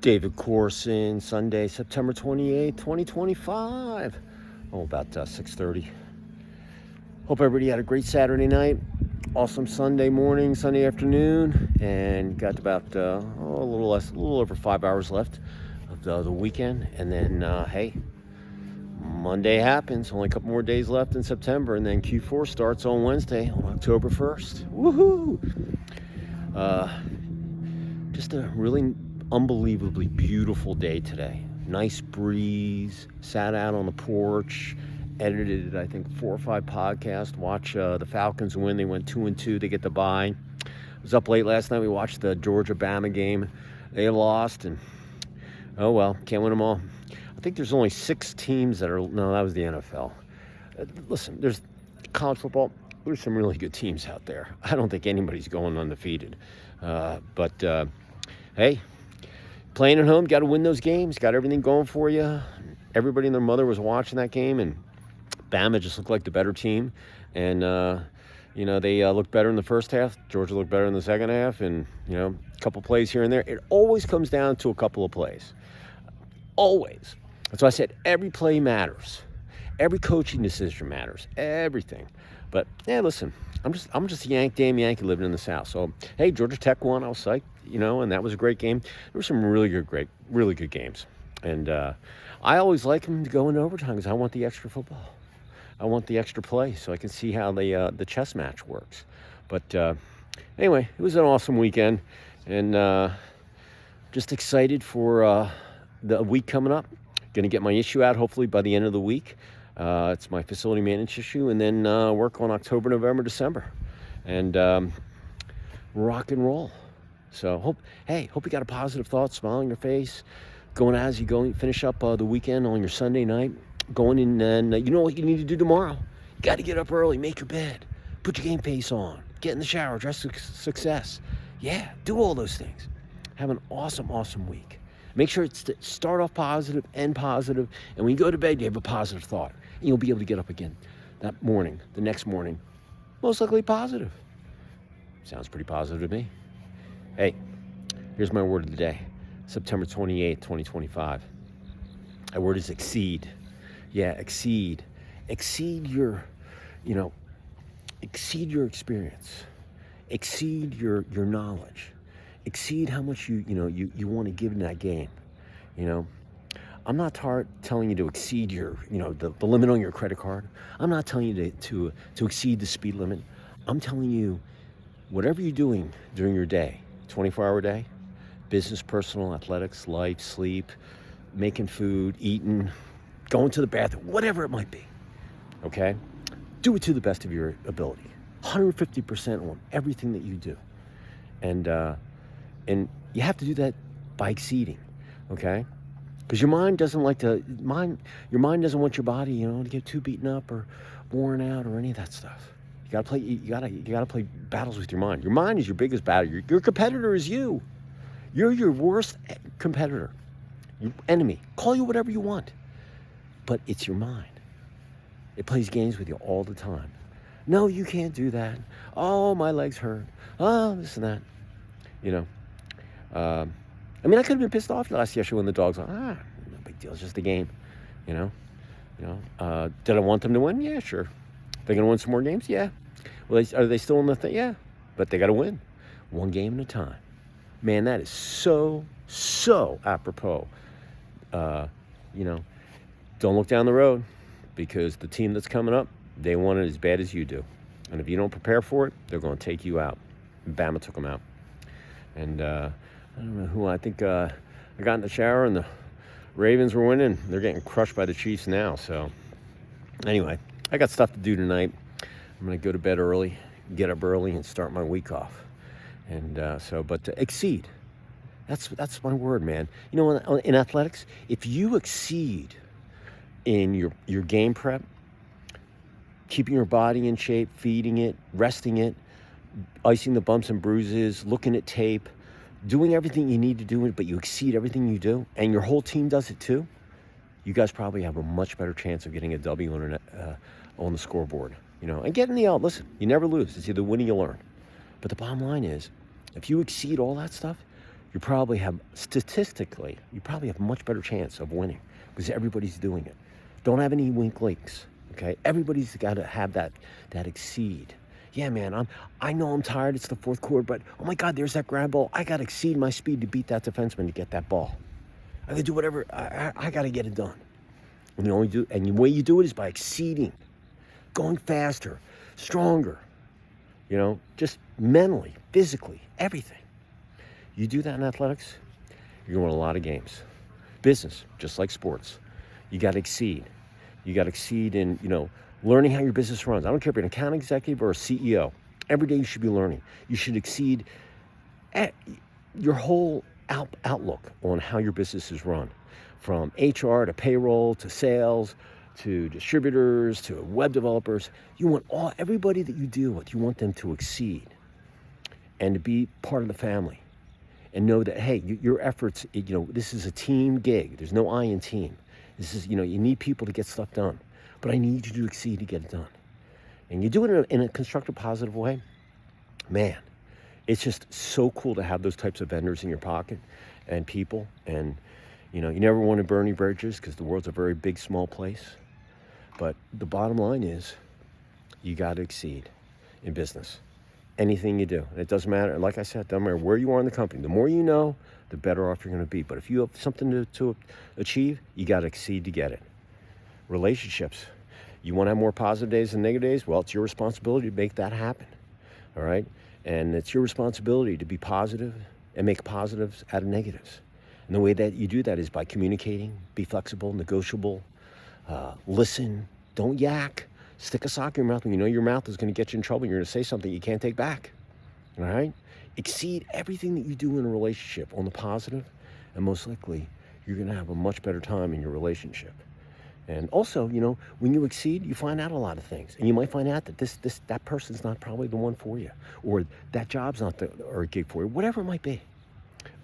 David Corson, Sunday, September 28th, 2025. About 6:30. Hope everybody had a great Saturday night. Awesome Sunday morning, Sunday afternoon, and got about a little over 5 hours left of the weekend. And then, hey, Monday happens. Only a couple more days left in September, and then Q4 starts on Wednesday, on October 1st. Woohoo! Just a really unbelievably beautiful day today. Nice breeze, sat out on the porch, edited I think 4 or 5 podcasts, watch the Falcons win. They went 2-2, they get the bye. I was up late last night. We watched the Georgia-Bama game. They lost, and oh well, can't win them all. I think there's only 6 teams that are, no, that was the NFL. Listen, there's college football. There's some really good teams out there. I don't think anybody's going undefeated. But hey, playing at home, got to win those games. Got everything going for you. Everybody and their mother was watching that game, and Bama just looked like the better team. And, they looked better in the first half. Georgia looked better in the second half. And, a couple plays here and there. It always comes down to a couple of plays. Always. That's why I said every play matters. Every coaching decision matters. Everything. But, yeah, listen, I'm just a damn Yankee living in the South. So, hey, Georgia Tech won. I was psyched, and that was a great game. There were some really good games. And I always like them to go into overtime because I want the extra football. I want the extra play so I can see how the chess match works. But anyway, it was an awesome weekend. And just excited for the week coming up. Going to get my issue out hopefully by the end of the week. It's my facility maintenance issue, and then work on October, November, December, and rock and roll. So hope you got a positive thought, smile on your face, finish up the weekend on your Sunday night, going in, and you know what you need to do tomorrow. You got to get up early, make your bed, put your game face on, get in the shower, dress for success. Yeah, do all those things. Have an awesome week. Make sure it's to start off positive, end positive, and when you go to bed, you have a positive thought. And you'll be able to get up again that morning, the next morning, most likely positive. Sounds pretty positive to me. Hey, here's my word of the day, September 28th, 2025. That word is exceed. Yeah, exceed. Exceed your experience. Exceed your knowledge. Exceed how much you want to give in that game. I'm not telling you to exceed your, the limit on your credit card. I'm not telling you to exceed the speed limit. I'm telling you, whatever you're doing during your day, 24-hour day, business, personal, athletics, life, sleep, making food, eating, going to the bathroom, whatever it might be, okay? Do it to the best of your ability. 150% on everything that you do. And you have to do that by exceeding, okay? Because your mind doesn't your mind doesn't want your body, to get too beaten up or worn out or any of that stuff. You gotta play battles with your mind. Your mind is your biggest battle. Your competitor is you. You're your worst competitor, your enemy. Call you whatever you want, but it's your mind. It plays games with you all the time. No, you can't do that. Oh, my legs hurt. Oh, this and that. I could have been pissed off last year when the dogs were, no big deal, it's just a game, Did I want them to win? Yeah, sure. They're going to win some more games? Yeah. Well, are they still in the thing? Yeah, but they got to win. One game at a time. Man, that is so apropos. Don't look down the road because the team that's coming up, they want it as bad as you do. And if you don't prepare for it, they're going to take you out. Bama took them out. And I don't know who. I think I got in the shower and the Ravens were winning. They're getting crushed by the Chiefs now. So anyway, I got stuff to do tonight. I'm going to go to bed early, get up early, and start my week off. And but exceed. That's my word, man. In athletics, if you exceed in your game prep, keeping your body in shape, feeding it, resting it, icing the bumps and bruises, looking at tape, doing everything you need to do, but you exceed everything you do, and your whole team does it too, you guys probably have a much better chance of getting a W on the scoreboard. And getting the L. Listen, you never lose. It's either win or you learn. But the bottom line is, if you exceed all that stuff, you probably have, statistically, you probably have a much better chance of winning because everybody's doing it. Don't have any weak links, okay? Everybody's got to have that exceed. Yeah, man, I know I'm tired. It's the fourth quarter, but oh my God, there's that grab ball. I got to exceed my speed to beat that defenseman to get that ball. I got to do whatever. I got to get it done. And the way you do it is by exceeding, going faster, stronger, just mentally, physically, everything. You do that in athletics, you're going to win a lot of games. Business, just like sports, you got to exceed. You got to exceed in, learning how your business runs. I don't care if you're an account executive or a CEO. Every day you should be learning. You should exceed your whole outlook on how your business is run, from HR to payroll to sales to distributors to web developers. You want everybody that you deal with, you want them to exceed and to be part of the family and know that, hey, your efforts, this is a team gig. There's no I in team. This is, you need people to get stuff done. But I need you to exceed to get it done. And you do it in a constructive, positive way. Man, it's just so cool to have those types of vendors in your pocket and people. And, you never want to burn any bridges because the world's a very big, small place. But the bottom line is you got to exceed in business. Anything you do. And it doesn't matter. Like I said, it doesn't matter where you are in the company. The more you know, the better off you're going to be. But if you have something to achieve, you got to exceed to get it. Relationships. You want to have more positive days than negative days? Well, it's your responsibility to make that happen. All right? And it's your responsibility to be positive and make positives out of negatives. And the way that you do that is by communicating, be flexible, negotiable, listen, don't yak, stick a sock in your mouth when you know your mouth is going to get you in trouble. You're going to say something you can't take back. All right? Exceed everything that you do in a relationship on the positive, and most likely you're going to have a much better time in your relationship. And also, when you exceed, you find out a lot of things. And you might find out that that person's not probably the one for you, or that job's not or a gig for you, whatever it might be.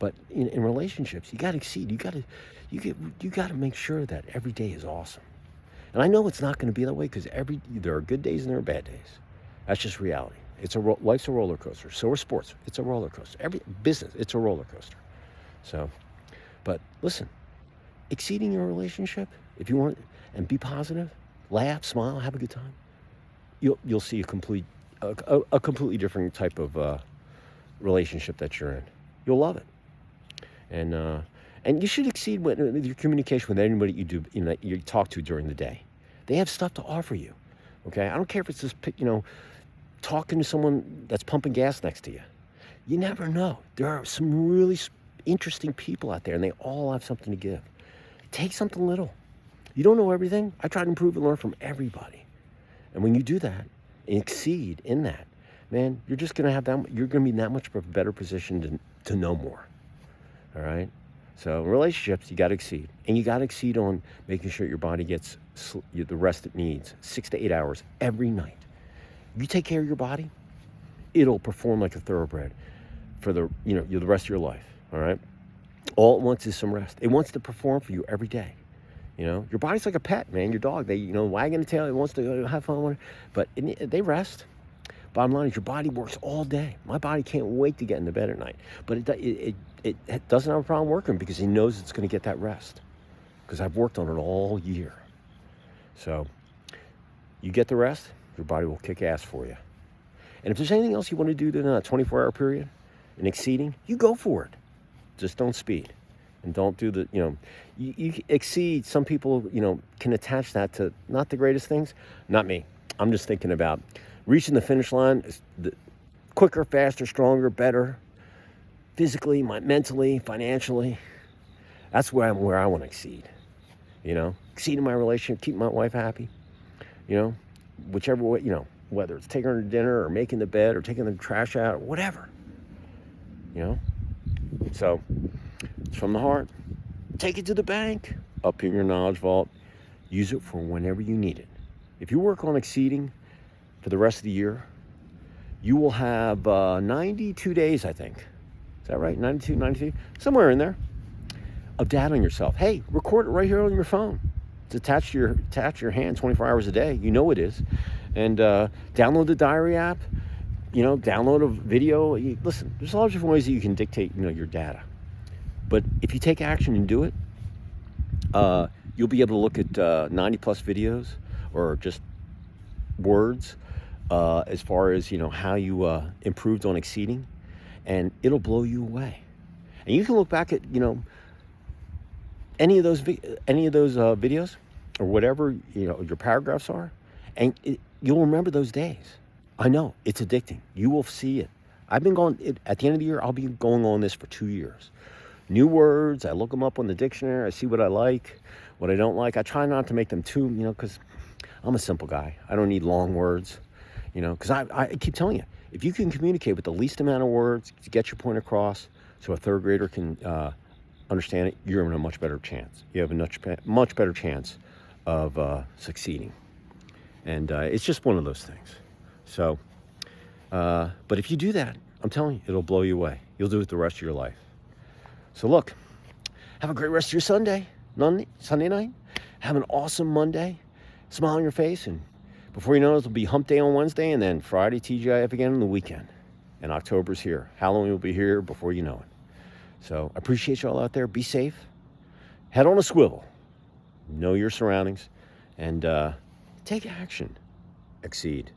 But in relationships, you got to exceed. You got to make sure that every day is awesome. And I know it's not going to be that way because there are good days and there are bad days. That's just reality. Life's a roller coaster. So are sports. It's a roller coaster. Every business, it's a roller coaster. So, but listen, exceeding your relationship, if you want, and be positive, laugh, smile, have a good time, you'll see a completely different type of relationship that you're in. You'll love it, and you should exceed with your communication with anybody you talk to during the day. They have stuff to offer you. Okay, I don't care if it's just talking to someone that's pumping gas next to you. You never know. There are some really interesting people out there, and they all have something to give. Take something little. You don't know everything. I try to improve and learn from everybody. And when you do that and exceed in that, man, you're just going to you're going to be in that much of a better position to know more. All right? So in relationships, you got to exceed. And you got to exceed on making sure your body gets the rest it needs, 6 to 8 hours every night. If you take care of your body, it'll perform like a thoroughbred for the rest of your life. All right? All it wants is some rest. It wants to perform for you every day. Your body's like a pet, man. Your dog, they, wagging the tail, it wants to have fun, but they rest. Bottom line is your body works all day. My body can't wait to get into bed at night, but it doesn't have a problem working because it knows it's going to get that rest because I've worked on it all year. So you get the rest, your body will kick ass for you. And if there's anything else you want to do in a 24-hour period in exceeding, you go for it. Just don't speed. And don't do you exceed. Some people, can attach that to not the greatest things. Not me. I'm just thinking about reaching the finish line is quicker, faster, stronger, better, physically, mentally, financially. That's where I want to exceed. Exceeding my relationship, keeping my wife happy. Whichever way, whether it's taking her to dinner or making the bed or taking the trash out or whatever. So it's from the heart. Take it to the bank. Up in your knowledge vault. Use it for whenever you need it. If you work on exceeding for the rest of the year, you will have 92 days, I think. Is that right? 92, 93? Somewhere in there. Of data on yourself. Hey, record it right here on your phone. It's attached to your hand 24 hours a day. You know it is. And download the diary app. Download a video. Listen, there's a lot of different ways that you can dictate, your data. But if you take action and do it, you'll be able to look at 90 plus videos or just words as far as how you improved on exceeding, and it'll blow you away. And you can look back at any of those videos or whatever your paragraphs are, and you'll remember those days. I know it's addicting. You will see it. I've been going at the end of the year. I'll be going on this for 2 years. New words, I look them up on the dictionary. I see what I like, what I don't like. I try not to make them too, because I'm a simple guy. I don't need long words, because I keep telling you, if you can communicate with the least amount of words to get your point across so a third grader can understand it, you're in a much better chance. You have a much better chance of succeeding. And it's just one of those things. So, but if you do that, I'm telling you, it'll blow you away. You'll do it the rest of your life. So look, have a great rest of your Sunday night. Have an awesome Monday. Smile on your face, and before you know it, it'll be hump day on Wednesday, and then Friday TGIF again on the weekend. And October's here. Halloween will be here before you know it. So I appreciate you all out there. Be safe. Head on a swivel. Know your surroundings, and take action. Exceed.